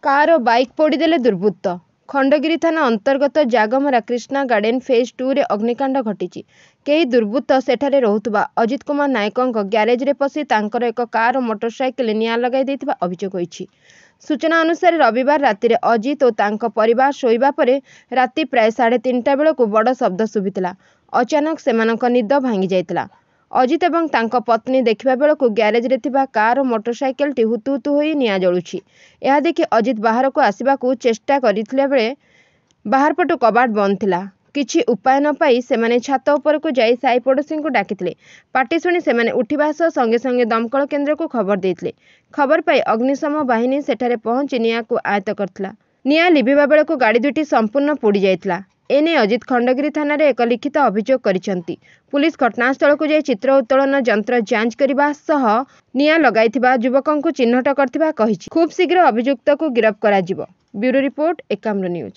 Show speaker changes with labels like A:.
A: Car और bike पोड़ीदेले दुर्बृत्त। Khandagiri थाना अंतर्गत जागमरा कृष्णा गार्डन फेज 2 रे अग्निकांड घटी। कई दुर्बृत्त सेठारे रहुतबा अजित कुमार नायकों ग्यारेज रे पशि तांकर एक कार और मोटरसाइकेल निआं लगाई देथिबा अभियोग होईछि। सूचना अनुसार रविवार राति अजित और तांको परिवार शोइबा परे राति प्राय 3:30 बेलू बड़ शब्द शुभिला। अचानक सेमानक निद भांगी जाइतिला। अजित एवं तांको पत्नी देखिबा बेलू ग्यारेज रे थिबा कार और मोटरसाइकेल टी हुतु हुतु होई निआं जळुछि। यह देखि अजित बाहर को आसिबाकू चेष्टा करिथिले बेले बाहर पटु कबाट बंद थिला। किछि उपाय न पाई सेमाने छात उपर को जाई साई पड़ोसी को डाकिथिले। पाटी सुनी सेमाने उठिबा सह संगे संगे दमकल केन्द्र को खबर देथिले। खबर पाई अग्निशम बाहिनी सेठारे पहुंची निआं को आयत्त करथिला। निआं लिभिबा बेलू गाड़ी दुटी संपूर्ण पोड़ी जाइतिला। एने अजित खंडगिरी थाना रे एक लिखित अभियोग करिसेंती। पुलिस घटनास्थल को जाई चित्र उत्तोलन यंत्र जांच करबा सह निआं लगाइथिबा युवकों को चिन्हट करथिबा कहिछि। खूब शीघ्र अभियुक्त को गिरफ्त कराजिबो। Bureau report Ekamra news.